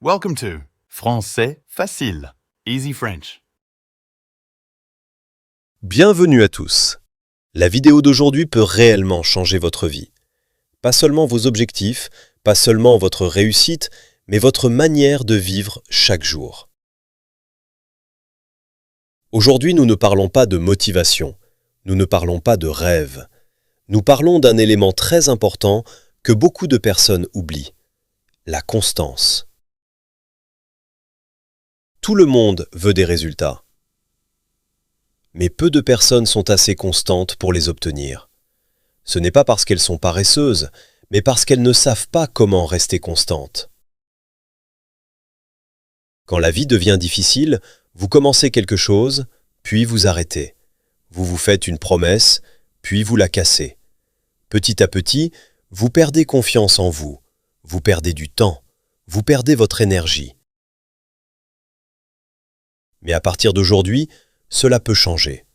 Welcome to Français facile, Easy French. Bienvenue à tous. La vidéo d'aujourd'hui peut réellement changer votre vie. Pas seulement vos objectifs, pas seulement votre réussite, mais votre manière de vivre chaque jour. Aujourd'hui, nous ne parlons pas de motivation, nous ne parlons pas de rêve. Nous parlons d'un élément très important que beaucoup de personnes oublient, la constance. Tout le monde veut des résultats. Mais peu de personnes sont assez constantes pour les obtenir. Ce n'est pas parce qu'elles sont paresseuses, mais parce qu'elles ne savent pas comment rester constantes. Quand la vie devient difficile, vous commencez quelque chose, puis vous arrêtez. Vous vous faites une promesse, puis vous la cassez. Petit à petit, vous perdez confiance en vous, vous perdez du temps, vous perdez votre énergie. Mais à partir d'aujourd'hui, cela peut changer.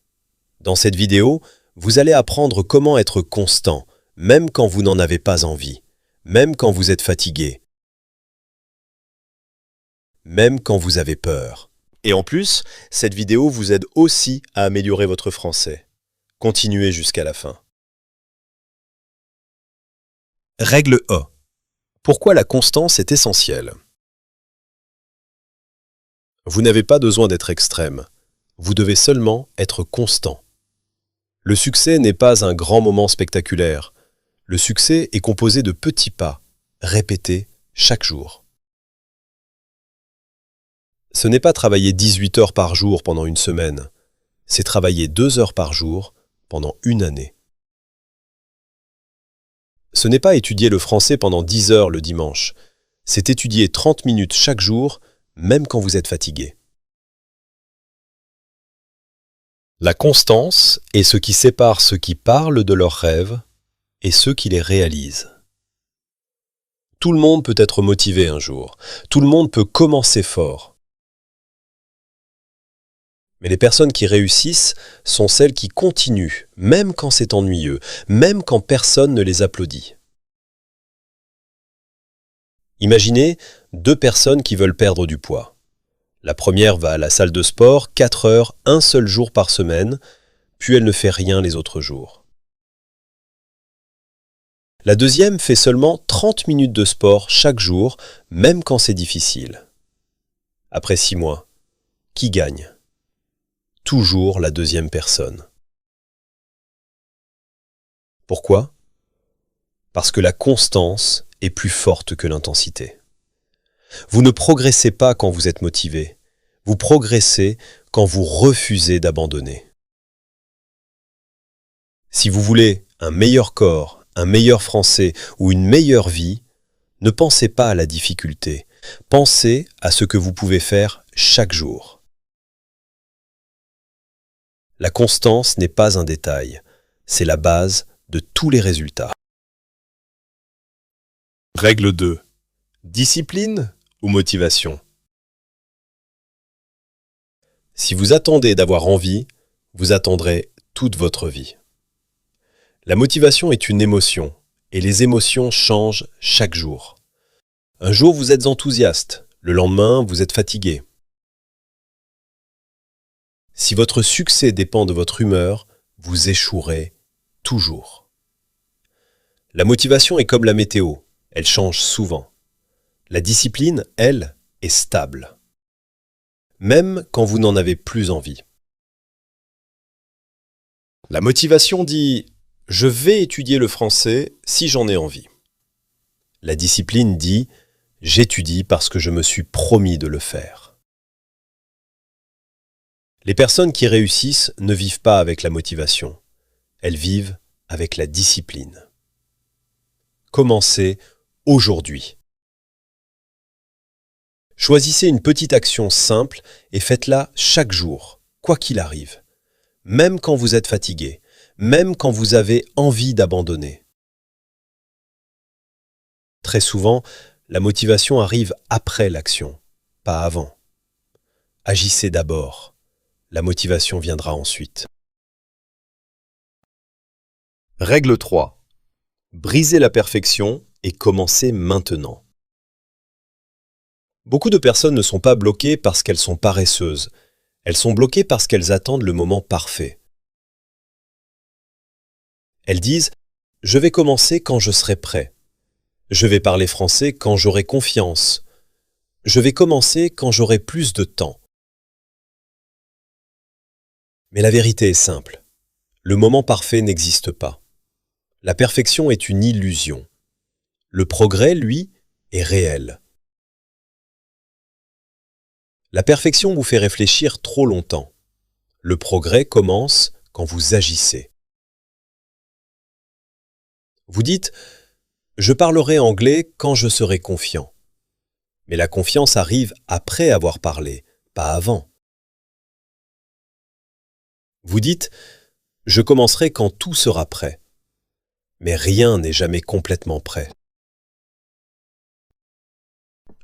Dans cette vidéo, vous allez apprendre comment être constant, même quand vous n'en avez pas envie, même quand vous êtes fatigué, même quand vous avez peur. Et en plus, cette vidéo vous aide aussi à améliorer votre français. Continuez jusqu'à la fin. Règle 1. Pourquoi la constance est essentielle? Vous n'avez pas besoin d'être extrême. Vous devez seulement être constant. Le succès n'est pas un grand moment spectaculaire. Le succès est composé de petits pas, répétés chaque jour. Ce n'est pas travailler 18 heures par jour pendant une semaine. C'est travailler 2 heures par jour pendant une année. Ce n'est pas étudier le français pendant 10 heures le dimanche. C'est étudier 30 minutes chaque jour, même quand vous êtes fatigué. La constance est ce qui sépare ceux qui parlent de leurs rêves et ceux qui les réalisent. Tout le monde peut être motivé un jour. Tout le monde peut commencer fort. Mais les personnes qui réussissent sont celles qui continuent, même quand c'est ennuyeux, même quand personne ne les applaudit. Imaginez 2 personnes qui veulent perdre du poids. La première va à la salle de sport 4 heures, un seul jour par semaine, puis elle ne fait rien les autres jours. La deuxième fait seulement 30 minutes de sport chaque jour, même quand c'est difficile. Après 6 mois, qui gagne? Toujours la deuxième personne. Pourquoi? Parce que la constance est plus forte que l'intensité. Vous ne progressez pas quand vous êtes motivé. Vous progressez quand vous refusez d'abandonner. Si vous voulez un meilleur corps, un meilleur français ou une meilleure vie, ne pensez pas à la difficulté. Pensez à ce que vous pouvez faire chaque jour. La constance n'est pas un détail. C'est la base de tous les résultats. Règle 2. Discipline ou motivation? Si vous attendez d'avoir envie, vous attendrez toute votre vie. La motivation est une émotion, et les émotions changent chaque jour. Un jour, vous êtes enthousiaste, le lendemain, vous êtes fatigué. Si votre succès dépend de votre humeur, vous échouerez toujours. La motivation est comme la météo, elle change souvent. La discipline, elle, est stable. Même quand vous n'en avez plus envie. La motivation dit « Je vais étudier le français si j'en ai envie ». La discipline dit « J'étudie parce que je me suis promis de le faire ». Les personnes qui réussissent ne vivent pas avec la motivation. Elles vivent avec la discipline. Commencez aujourd'hui. Choisissez une petite action simple et faites-la chaque jour, quoi qu'il arrive. Même quand vous êtes fatigué, même quand vous avez envie d'abandonner. Très souvent, la motivation arrive après l'action, pas avant. Agissez d'abord. La motivation viendra ensuite. Règle 3. Brisez la perfection et commencez maintenant. Beaucoup de personnes ne sont pas bloquées parce qu'elles sont paresseuses. Elles sont bloquées parce qu'elles attendent le moment parfait. Elles disent « Je vais commencer quand je serai prêt. Je vais parler français quand j'aurai confiance. Je vais commencer quand j'aurai plus de temps. » Mais la vérité est simple. Le moment parfait n'existe pas. La perfection est une illusion. Le progrès, lui, est réel. La perfection vous fait réfléchir trop longtemps. Le progrès commence quand vous agissez. Vous dites « Je parlerai anglais quand je serai confiant ». Mais la confiance arrive après avoir parlé, pas avant. Vous dites « Je commencerai quand tout sera prêt ». Mais rien n'est jamais complètement prêt.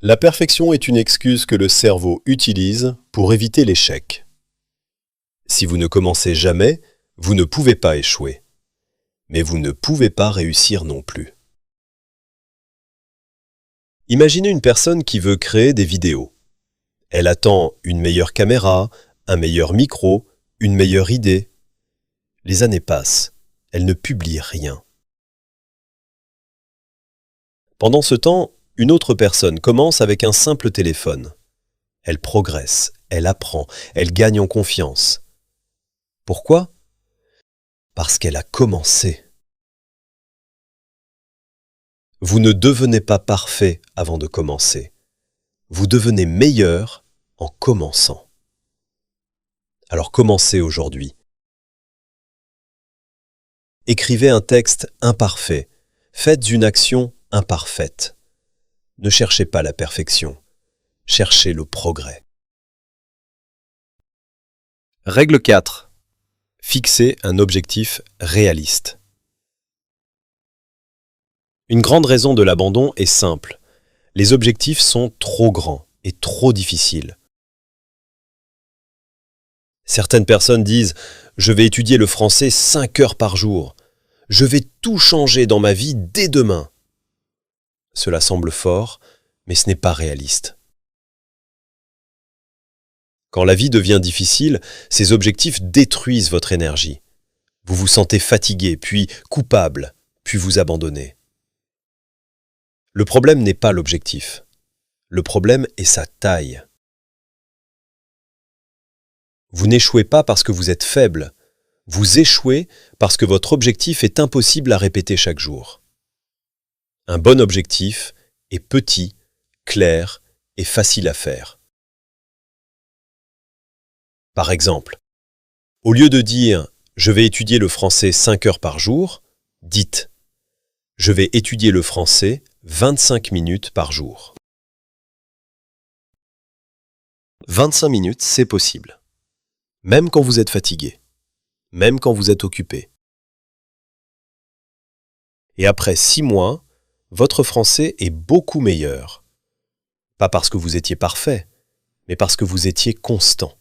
La perfection est une excuse que le cerveau utilise pour éviter l'échec. Si vous ne commencez jamais, vous ne pouvez pas échouer. Mais vous ne pouvez pas réussir non plus. Imaginez une personne qui veut créer des vidéos. Elle attend une meilleure caméra, un meilleur micro, une meilleure idée. Les années passent, elle ne publie rien. Pendant ce temps, une autre personne commence avec un simple téléphone. Elle progresse, elle apprend, elle gagne en confiance. Pourquoi ? Parce qu'elle a commencé. Vous ne devenez pas parfait avant de commencer. Vous devenez meilleur en commençant. Alors commencez aujourd'hui. Écrivez un texte imparfait. Faites une action imparfaite. Ne cherchez pas la perfection. Cherchez le progrès. Règle 4. Fixez un objectif réaliste. Une grande raison de l'abandon est simple. Les objectifs sont trop grands et trop difficiles. Certaines personnes disent « Je vais étudier le français 5 heures par jour. Je vais tout changer dans ma vie dès demain. » Cela semble fort, mais ce n'est pas réaliste. Quand la vie devient difficile, ces objectifs détruisent votre énergie. Vous vous sentez fatigué, puis coupable, puis vous abandonnez. Le problème n'est pas l'objectif. Le problème est sa taille. Vous n'échouez pas parce que vous êtes faible. Vous échouez parce que votre objectif est impossible à répéter chaque jour. Un bon objectif est petit, clair et facile à faire. Par exemple, au lieu de dire « Je vais étudier le français 5 heures par jour », dites « Je vais étudier le français 25 minutes par jour ». 25 minutes, c'est possible. Même quand vous êtes fatigué. Même quand vous êtes occupé. Et après 6 mois, votre français est beaucoup meilleur. Pas parce que vous étiez parfait, mais parce que vous étiez constant.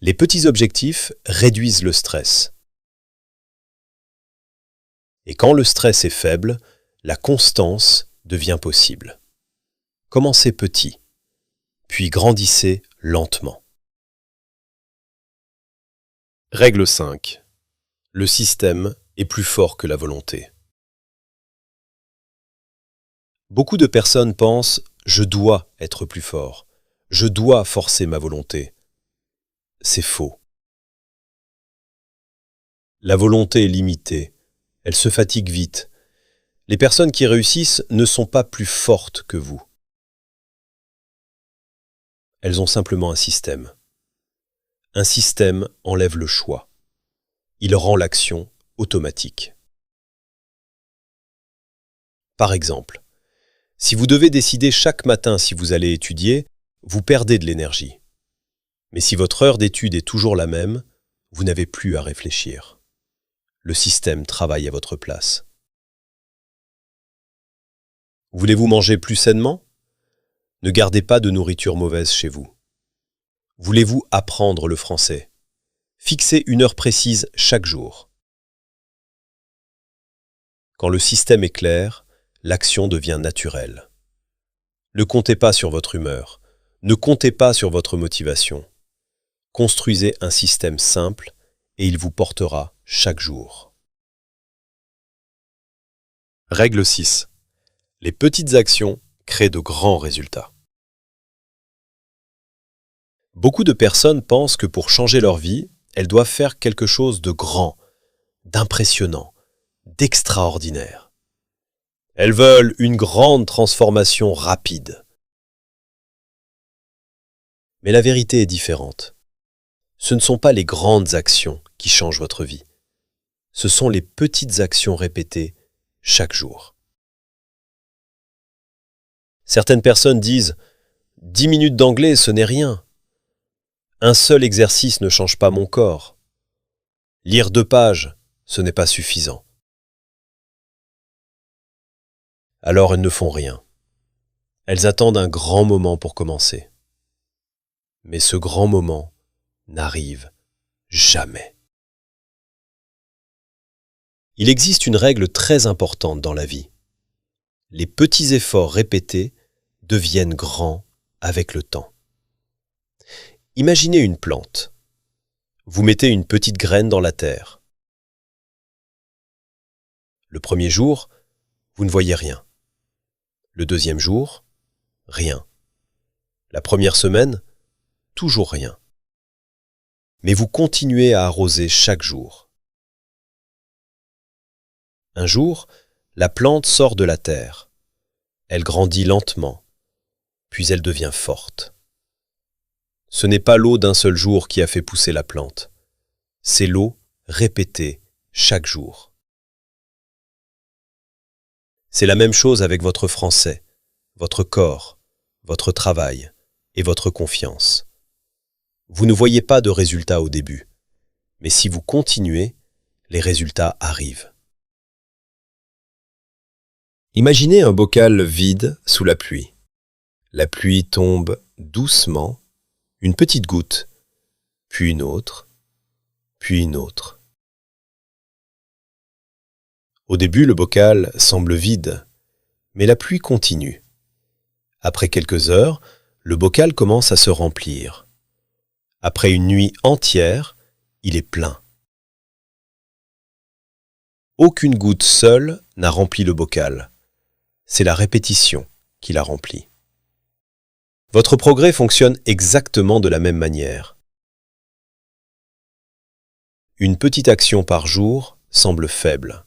Les petits objectifs réduisent le stress. Et quand le stress est faible, la constance devient possible. Commencez petit, puis grandissez lentement. Règle 5. Le système est plus fort que la volonté. Beaucoup de personnes pensent « je dois être plus fort, je dois forcer ma volonté ». C'est faux. La volonté est limitée, elle se fatigue vite. Les personnes qui réussissent ne sont pas plus fortes que vous. Elles ont simplement un système. Un système enlève le choix. Il rend l'action automatique. Par exemple, si vous devez décider chaque matin si vous allez étudier, vous perdez de l'énergie. Mais si votre heure d'étude est toujours la même, vous n'avez plus à réfléchir. Le système travaille à votre place. Voulez-vous manger plus sainement ? Ne gardez pas de nourriture mauvaise chez vous. Voulez-vous apprendre le français ? Fixez une heure précise chaque jour. Quand le système est clair, l'action devient naturelle. Ne comptez pas sur votre humeur. Ne comptez pas sur votre motivation. Construisez un système simple et il vous portera chaque jour. Règle 6. Les petites actions créent de grands résultats. Beaucoup de personnes pensent que pour changer leur vie, elles doivent faire quelque chose de grand, d'impressionnant, d'extraordinaire. Elles veulent une grande transformation rapide. Mais la vérité est différente. Ce ne sont pas les grandes actions qui changent votre vie. Ce sont les petites actions répétées chaque jour. Certaines personnes disent « 10 minutes d'anglais, ce n'est rien. Un seul exercice ne change pas mon corps. Lire 2 pages, ce n'est pas suffisant. » Alors elles ne font rien. Elles attendent un grand moment pour commencer. Mais ce grand moment n'arrive jamais. Il existe une règle très importante dans la vie. Les petits efforts répétés deviennent grands avec le temps. Imaginez une plante. Vous mettez une petite graine dans la terre. Le premier jour, vous ne voyez rien. Le deuxième jour, rien. La première semaine, toujours rien. Mais vous continuez à arroser chaque jour. Un jour, la plante sort de la terre. Elle grandit lentement, puis elle devient forte. Ce n'est pas l'eau d'un seul jour qui a fait pousser la plante. C'est l'eau répétée chaque jour. C'est la même chose avec votre français, votre corps, votre travail et votre confiance. Vous ne voyez pas de résultats au début, mais si vous continuez, les résultats arrivent. Imaginez un bocal vide sous la pluie. La pluie tombe doucement, une petite goutte, puis une autre, puis une autre. Au début, le bocal semble vide, mais la pluie continue. Après quelques heures, le bocal commence à se remplir. Après une nuit entière, il est plein. Aucune goutte seule n'a rempli le bocal. C'est la répétition qui l'a rempli. Votre progrès fonctionne exactement de la même manière. Une petite action par jour semble faible.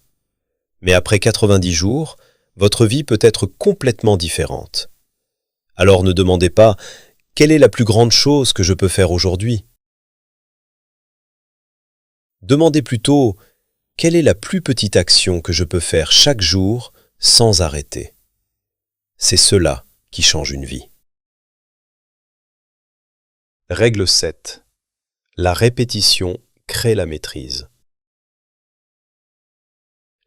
Mais après 90 jours, votre vie peut être complètement différente. Alors ne demandez pas « Quelle est la plus grande chose que je peux faire aujourd'hui ?» Demandez plutôt « Quelle est la plus petite action que je peux faire chaque jour sans arrêter ?» C'est cela qui change une vie. Règle 7. La répétition crée la maîtrise.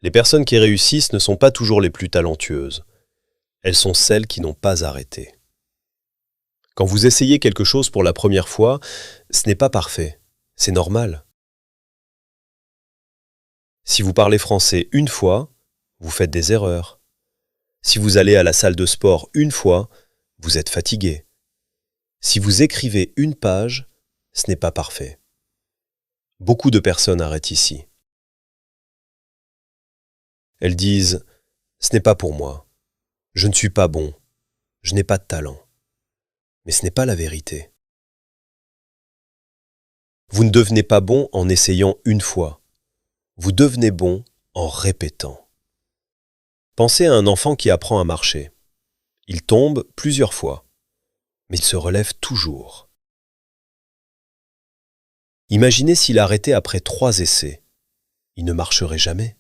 Les personnes qui réussissent ne sont pas toujours les plus talentueuses. Elles sont celles qui n'ont pas arrêté. Quand vous essayez quelque chose pour la première fois, ce n'est pas parfait. C'est normal. Si vous parlez français une fois, vous faites des erreurs. Si vous allez à la salle de sport une fois, vous êtes fatigué. Si vous écrivez une page, ce n'est pas parfait. Beaucoup de personnes arrêtent ici. Elles disent « Ce n'est pas pour moi. Je ne suis pas bon. Je n'ai pas de talent. » Mais ce n'est pas la vérité. Vous ne devenez pas bon en essayant une fois. Vous devenez bon en répétant. Pensez à un enfant qui apprend à marcher. Il tombe plusieurs fois, mais il se relève toujours. Imaginez s'il arrêtait après 3 essais. Il ne marcherait jamais.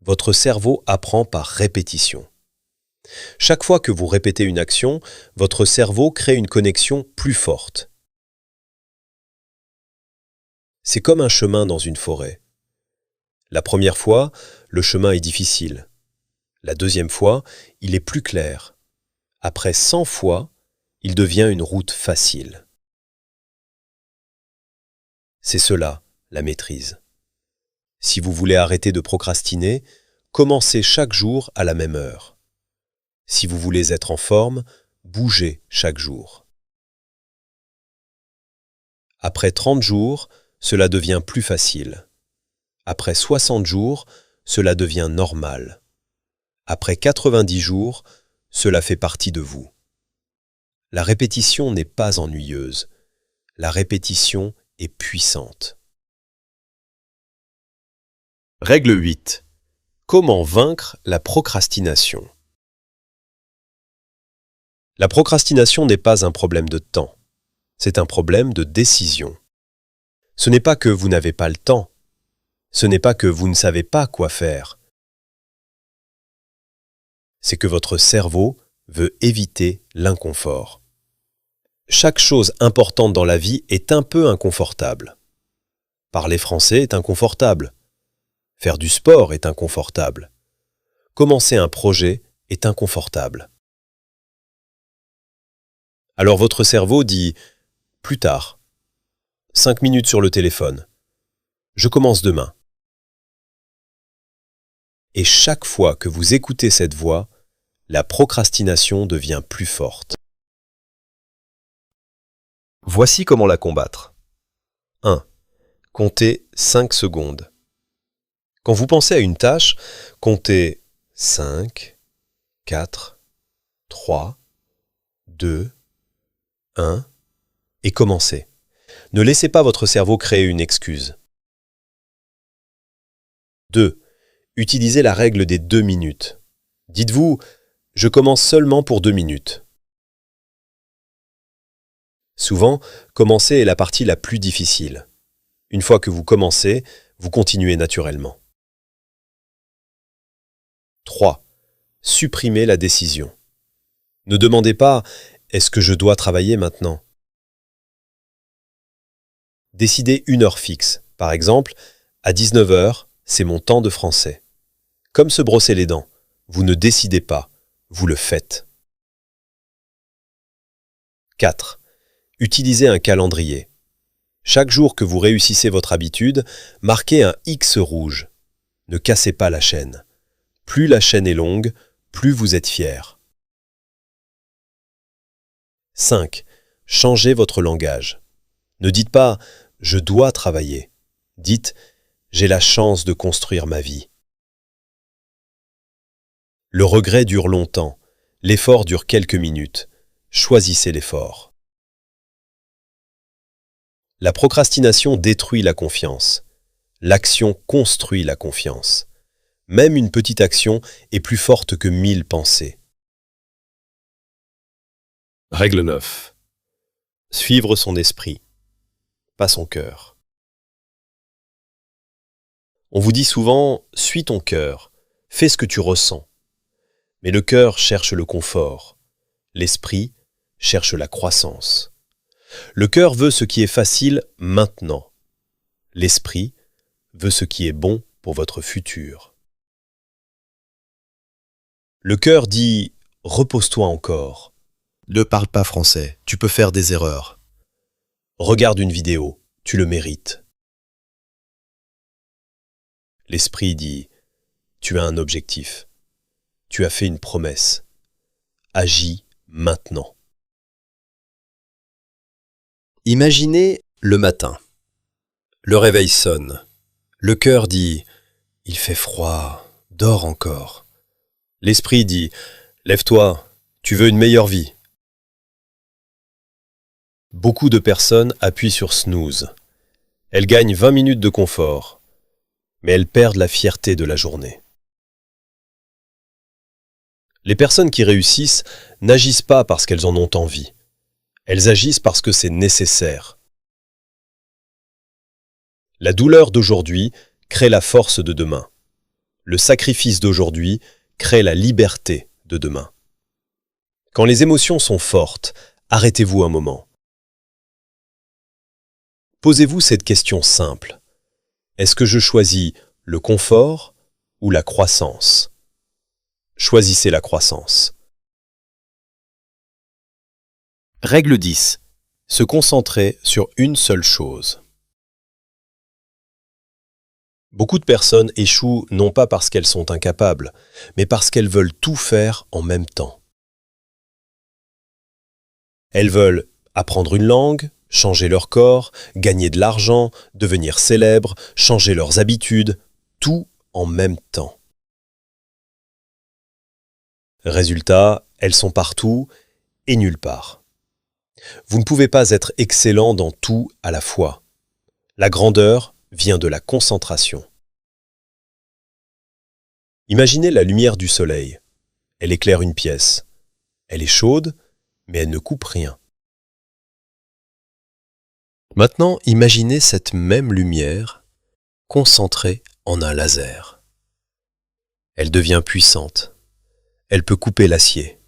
Votre cerveau apprend par répétition. Chaque fois que vous répétez une action, votre cerveau crée une connexion plus forte. C'est comme un chemin dans une forêt. La première fois, le chemin est difficile. La deuxième fois, il est plus clair. Après 100 fois, il devient une route facile. C'est cela, la maîtrise. Si vous voulez arrêter de procrastiner, commencez chaque jour à la même heure. Si vous voulez être en forme, bougez chaque jour. Après 30 jours, cela devient plus facile. Après 60 jours, cela devient normal. Après 90 jours, cela fait partie de vous. La répétition n'est pas ennuyeuse. La répétition est puissante. Règle 8. Comment vaincre la procrastination? La procrastination n'est pas un problème de temps. C'est un problème de décision. Ce n'est pas que vous n'avez pas le temps. Ce n'est pas que vous ne savez pas quoi faire. C'est que votre cerveau veut éviter l'inconfort. Chaque chose importante dans la vie est un peu inconfortable. Parler français est inconfortable. Faire du sport est inconfortable. Commencer un projet est inconfortable. Alors votre cerveau dit « plus tard »,« 5 minutes sur le téléphone »,« je commence demain ». Et chaque fois que vous écoutez cette voix, la procrastination devient plus forte. Voici comment la combattre. 1. Comptez 5 secondes. Quand vous pensez à une tâche, comptez 5, 4, 3, 2, 1 et commencez. Ne laissez pas votre cerveau créer une excuse. 2. Utilisez la règle des 2 minutes. Dites-vous « je commence seulement pour 2 minutes ». Souvent, commencer est la partie la plus difficile. Une fois que vous commencez, vous continuez naturellement. 3. Supprimez la décision. Ne demandez pas « est-ce que je dois travailler maintenant ?» Décidez une heure fixe. Par exemple, à 19 h, c'est mon temps de français. Comme se brosser les dents, vous ne décidez pas, vous le faites. 4. Utilisez un calendrier. Chaque jour que vous réussissez votre habitude, marquez un X rouge. Ne cassez pas la chaîne. Plus la chaîne est longue, plus vous êtes fier. 5. Changez votre langage. Ne dites pas « je dois travailler ». Dites « j'ai la chance de construire ma vie ». Le regret dure longtemps, l'effort dure quelques minutes. Choisissez l'effort. La procrastination détruit la confiance. L'action construit la confiance. Même une petite action est plus forte que 1000 pensées. Règle 9. Suivre son esprit, pas son cœur. On vous dit souvent « suis ton cœur, fais ce que tu ressens ». Mais le cœur cherche le confort. L'esprit cherche la croissance. Le cœur veut ce qui est facile maintenant. L'esprit veut ce qui est bon pour votre futur. Le cœur dit « repose-toi encore ». Ne parle pas français, tu peux faire des erreurs. Regarde une vidéo, tu le mérites. L'esprit dit « tu as un objectif, tu as fait une promesse, agis maintenant ». Imaginez le matin. Le réveil sonne. Le cœur dit « il fait froid, dors encore ». L'esprit dit « lève-toi, tu veux une meilleure vie ». Beaucoup de personnes appuient sur snooze. Elles gagnent 20 minutes de confort, mais elles perdent la fierté de la journée. Les personnes qui réussissent n'agissent pas parce qu'elles en ont envie. Elles agissent parce que c'est nécessaire. La douleur d'aujourd'hui crée la force de demain. Le sacrifice d'aujourd'hui crée la liberté de demain. Quand les émotions sont fortes, arrêtez-vous un moment. Posez-vous cette question simple. Est-ce que je choisis le confort ou la croissance? Choisissez la croissance. Règle 10. Se concentrer sur une seule chose. Beaucoup de personnes échouent non pas parce qu'elles sont incapables, mais parce qu'elles veulent tout faire en même temps. Elles veulent apprendre une langue, changer leur corps, gagner de l'argent, devenir célèbres, changer leurs habitudes, tout en même temps. Résultat, elles sont partout et nulle part. Vous ne pouvez pas être excellent dans tout à la fois. La grandeur vient de la concentration. Imaginez la lumière du soleil. Elle éclaire une pièce. Elle est chaude, mais elle ne coupe rien. Maintenant, imaginez cette même lumière concentrée en un laser. Elle devient puissante. Elle peut couper l'acier.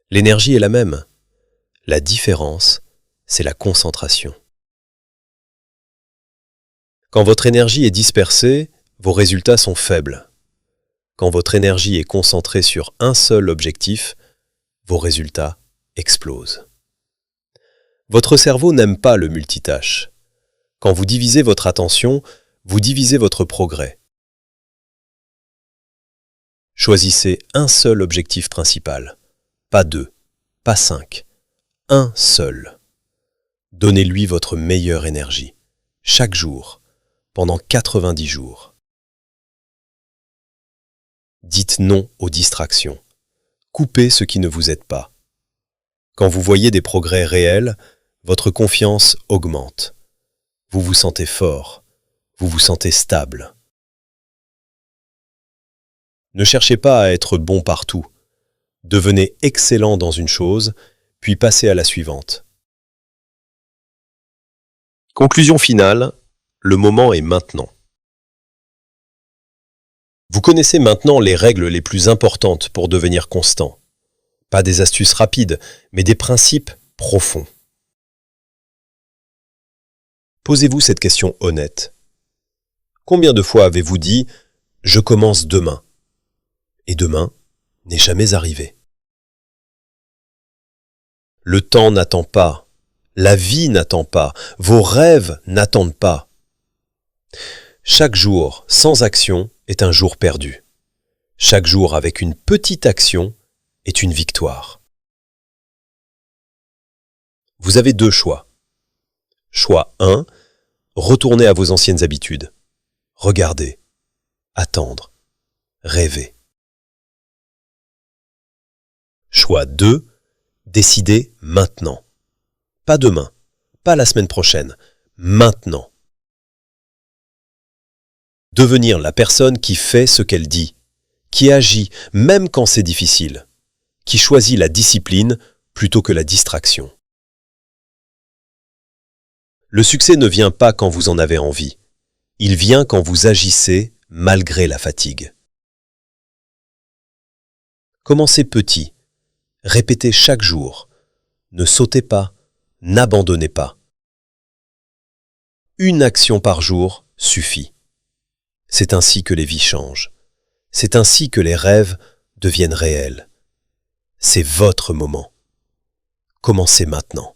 L'énergie est la même. La différence, c'est la concentration. Quand votre énergie est dispersée, vos résultats sont faibles. Quand votre énergie est concentrée sur un seul objectif, vos résultats explosent. Votre cerveau n'aime pas le multitâche. Quand vous divisez votre attention, vous divisez votre progrès. Choisissez un seul objectif principal, pas 2, pas 5, un seul. Donnez-lui votre meilleure énergie, chaque jour, pendant 90 jours. Dites non aux distractions. Coupez ce qui ne vous aide pas. Quand vous voyez des progrès réels, votre confiance augmente. Vous vous sentez fort, vous vous sentez stable. Ne cherchez pas à être bon partout. Devenez excellent dans une chose, puis passez à la suivante. Conclusion finale, le moment est maintenant. Vous connaissez maintenant les règles les plus importantes pour devenir constant. Pas des astuces rapides, mais des principes profonds. Posez-vous cette question honnête. Combien de fois avez-vous dit « Je commence demain » et demain n'est jamais arrivé? Le temps n'attend pas, la vie n'attend pas, vos rêves n'attendent pas. Chaque jour sans action est un jour perdu. Chaque jour avec une petite action est une victoire. Vous avez 2 choix. Choix 1, retournez à vos anciennes habitudes. Regardez, attendre, rêver. Choix 2, décidez maintenant. Pas demain, pas la semaine prochaine, maintenant. Devenir la personne qui fait ce qu'elle dit, qui agit même quand c'est difficile, qui choisit la discipline plutôt que la distraction. Le succès ne vient pas quand vous en avez envie. Il vient quand vous agissez malgré la fatigue. Commencez petit. Répétez chaque jour. Ne sautez pas, n'abandonnez pas. Une action par jour suffit. C'est ainsi que les vies changent. C'est ainsi que les rêves deviennent réels. C'est votre moment. Commencez maintenant.